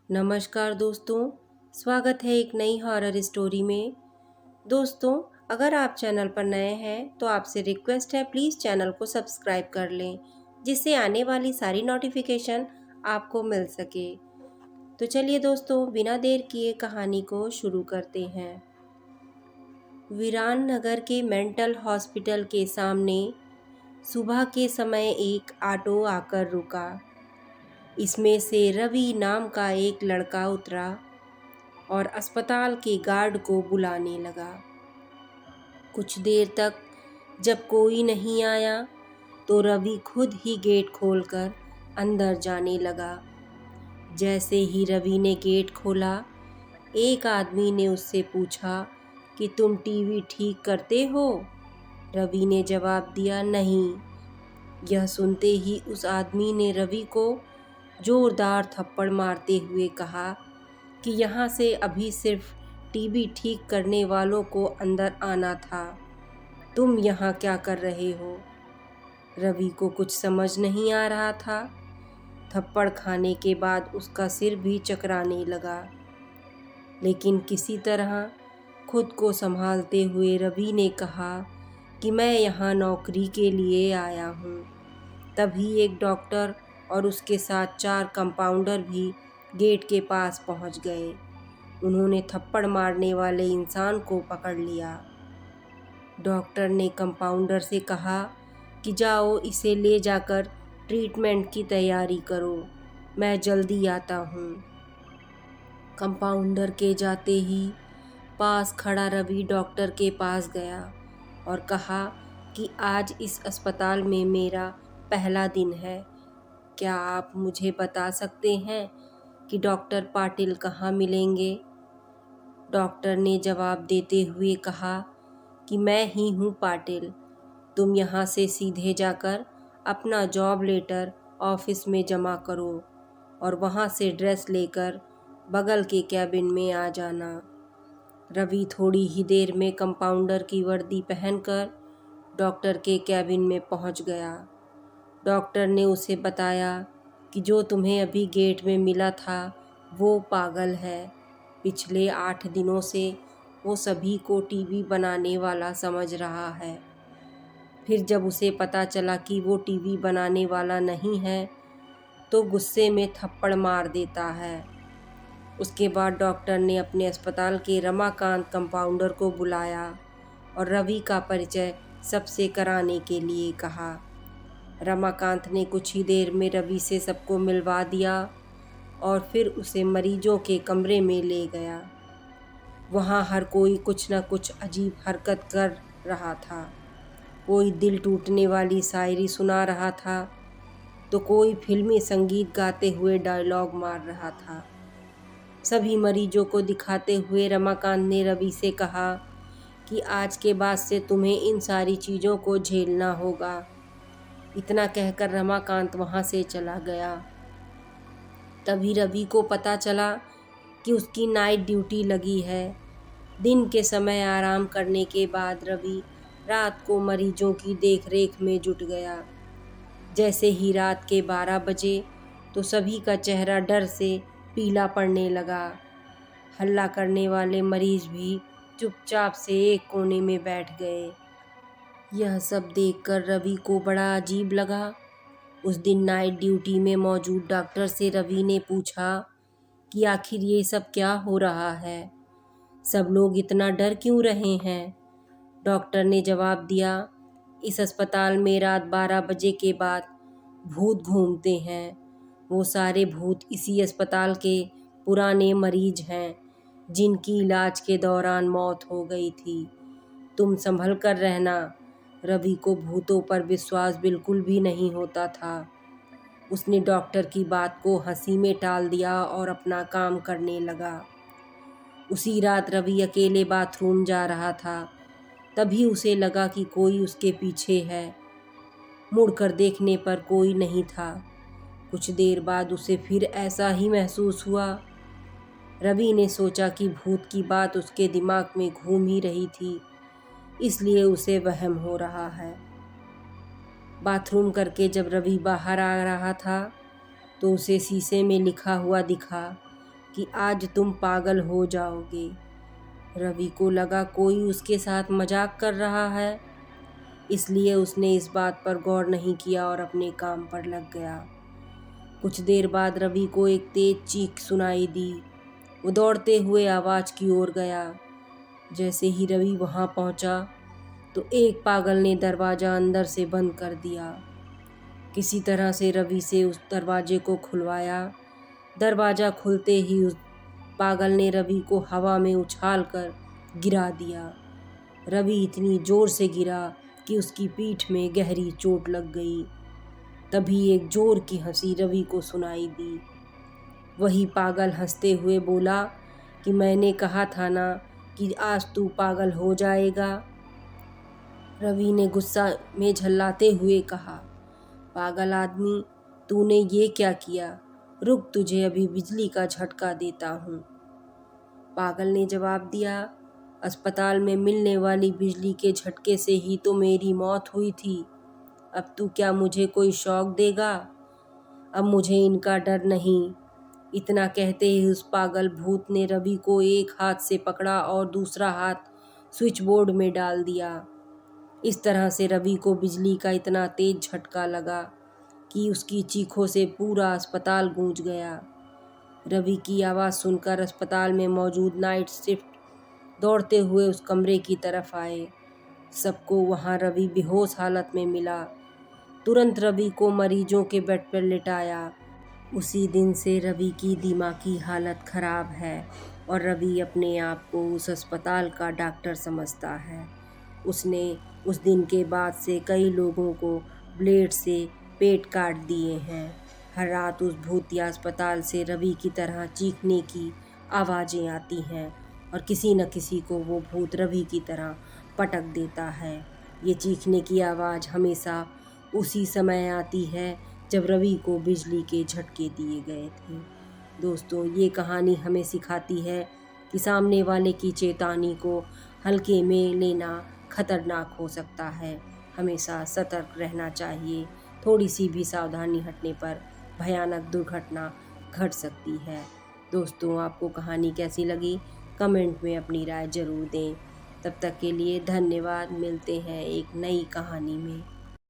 नमस्कार दोस्तों, स्वागत है एक नई हॉरर स्टोरी में। दोस्तों, अगर आप चैनल पर नए हैं तो आपसे रिक्वेस्ट है प्लीज़ चैनल को सब्सक्राइब कर लें, जिससे आने वाली सारी नोटिफिकेशन आपको मिल सके। तो चलिए दोस्तों, बिना देर किए कहानी को शुरू करते हैं। वीरान नगर के मेंटल हॉस्पिटल के सामने सुबह के समय एक ऑटो आकर रुका। इसमें से रवि नाम का एक लड़का उतरा और अस्पताल के गार्ड को बुलाने लगा। कुछ देर तक जब कोई नहीं आया तो रवि खुद ही गेट खोलकर अंदर जाने लगा। जैसे ही रवि ने गेट खोला, एक आदमी ने उससे पूछा कि तुम टीवी ठीक करते हो? रवि ने जवाब दिया, नहीं। यह सुनते ही उस आदमी ने रवि को जोरदार थप्पड़ मारते हुए कहा कि यहाँ से अभी सिर्फ टीवी ठीक करने वालों को अंदर आना था, तुम यहाँ क्या कर रहे हो? रवि को कुछ समझ नहीं आ रहा था। थप्पड़ खाने के बाद उसका सिर भी चकराने लगा, लेकिन किसी तरह खुद को संभालते हुए रवि ने कहा कि मैं यहाँ नौकरी के लिए आया हूँ। तभी एक डॉक्टर और उसके साथ 4 कंपाउंडर भी गेट के पास पहुंच गए। उन्होंने थप्पड़ मारने वाले इंसान को पकड़ लिया। डॉक्टर ने कंपाउंडर से कहा कि जाओ इसे ले जाकर ट्रीटमेंट की तैयारी करो, मैं जल्दी आता हूँ। कंपाउंडर के जाते ही पास खड़ा रवि डॉक्टर के पास गया और कहा कि आज इस अस्पताल में मेरा पहला दिन है। क्या आप मुझे बता सकते हैं कि डॉक्टर पाटिल कहाँ मिलेंगे? डॉक्टर ने जवाब देते हुए कहा कि मैं ही हूँ पाटिल। तुम यहाँ से सीधे जाकर अपना जॉब लेटर ऑफिस में जमा करो और वहाँ से ड्रेस लेकर बगल के कैबिन में आ जाना। रवि थोड़ी ही देर में कंपाउंडर की वर्दी पहनकर डॉक्टर के कैबिन में पहुँच गया। डॉक्टर ने उसे बताया कि जो तुम्हें अभी गेट में मिला था वो पागल है। पिछले 8 दिनों से वो सभी को टीवी बनाने वाला समझ रहा है। फिर जब उसे पता चला कि वो टीवी बनाने वाला नहीं है तो गुस्से में थप्पड़ मार देता है। उसके बाद डॉक्टर ने अपने अस्पताल के रमाकांत कंपाउंडर को बुलाया और रवि का परिचय सबसे कराने के लिए कहा। रमाकांत ने कुछ ही देर में रवि से सबको मिलवा दिया और फिर उसे मरीजों के कमरे में ले गया। वहाँ हर कोई कुछ न कुछ अजीब हरकत कर रहा था। कोई दिल टूटने वाली शायरी सुना रहा था तो कोई फिल्मी संगीत गाते हुए डायलॉग मार रहा था। सभी मरीजों को दिखाते हुए रमाकांत ने रवि से कहा कि आज के बाद से तुम्हें इन सारी चीज़ों को झेलना होगा। इतना कहकर रमाकांत वहाँ से चला गया। तभी रवि को पता चला कि उसकी नाइट ड्यूटी लगी है। दिन के समय आराम करने के बाद रवि रात को मरीजों की देखरेख में जुट गया। जैसे ही रात के 12 बजे तो सभी का चेहरा डर से पीला पड़ने लगा। हल्ला करने वाले मरीज भी चुपचाप से एक कोने में बैठ गए। यह सब देखकर रवि को बड़ा अजीब लगा। उस दिन नाइट ड्यूटी में मौजूद डॉक्टर से रवि ने पूछा कि आखिर ये सब क्या हो रहा है, सब लोग इतना डर क्यों रहे हैं? डॉक्टर ने जवाब दिया, इस अस्पताल में रात 12 बजे के बाद भूत घूमते हैं। वो सारे भूत इसी अस्पताल के पुराने मरीज हैं जिनकी इलाज के दौरान मौत हो गई थी। तुम संभल कर रहना। रवि को भूतों पर विश्वास बिल्कुल भी नहीं होता था। उसने डॉक्टर की बात को हंसी में टाल दिया और अपना काम करने लगा। उसी रात रवि अकेले बाथरूम जा रहा था। तभी उसे लगा कि कोई उसके पीछे है। मुड़कर देखने पर कोई नहीं था। कुछ देर बाद उसे फिर ऐसा ही महसूस हुआ। रवि ने सोचा कि भूत की बात उसके दिमाग में घूम ही रही थी, इसलिए उसे वहम हो रहा है। बाथरूम करके जब रवि बाहर आ रहा था तो उसे शीशे में लिखा हुआ दिखा, कि आज तुम पागल हो जाओगे। रवि को लगा कोई उसके साथ मजाक कर रहा है, इसलिए उसने इस बात पर गौर नहीं किया और अपने काम पर लग गया। कुछ देर बाद रवि को एक तेज चीख सुनाई दी। वो दौड़ते हुए आवाज़ की ओर गया। जैसे ही रवि वहां पहुंचा तो एक पागल ने दरवाज़ा अंदर से बंद कर दिया। किसी तरह से रवि से उस दरवाजे को खुलवाया। दरवाज़ा खुलते ही उस पागल ने रवि को हवा में उछाल कर गिरा दिया। रवि इतनी जोर से गिरा कि उसकी पीठ में गहरी चोट लग गई। तभी एक जोर की हंसी रवि को सुनाई दी। वही पागल हंसते हुए बोला कि मैंने कहा था ना कि आज तू पागल हो जाएगा। रवि ने गुस्सा में झल्लाते हुए कहा, पागल आदमी, तूने ये क्या किया? रुक, तुझे अभी बिजली का झटका देता हूँ। पागल ने जवाब दिया, अस्पताल में मिलने वाली बिजली के झटके से ही तो मेरी मौत हुई थी। अब तू क्या मुझे कोई शौक देगा? अब मुझे इनका डर नहीं। इतना कहते ही उस पागल भूत ने रवि को एक हाथ से पकड़ा और दूसरा हाथ स्विच बोर्ड में डाल दिया। इस तरह से रवि को बिजली का इतना तेज झटका लगा कि उसकी चीखों से पूरा अस्पताल गूंज गया। रवि की आवाज़ सुनकर अस्पताल में मौजूद नाइट शिफ्ट दौड़ते हुए उस कमरे की तरफ आए। सबको वहां रवि बेहोश हालत में मिला। तुरंत रवि को मरीजों के बेड पर लिटाया। उसी दिन से रवि की दिमागी हालत खराब है और रवि अपने आप को उस अस्पताल का डॉक्टर समझता है। उसने उस दिन के बाद से कई लोगों को ब्लेड से पेट काट दिए हैं। हर रात उस भूतिया अस्पताल से रवि की तरह चीखने की आवाज़ें आती हैं और किसी न किसी को वो भूत रवि की तरह पटक देता है। ये चीखने की आवाज़ हमेशा उसी समय आती है जब रवि को बिजली के झटके दिए गए थे। दोस्तों, ये कहानी हमें सिखाती है कि सामने वाले की चेतावनी को हल्के में लेना खतरनाक हो सकता है। हमेशा सतर्क रहना चाहिए। थोड़ी सी भी सावधानी हटने पर भयानक दुर्घटना घट सकती है। दोस्तों, आपको कहानी कैसी लगी? कमेंट में अपनी राय ज़रूर दें। तब तक के लिए धन्यवाद। मिलते हैं एक नई कहानी में।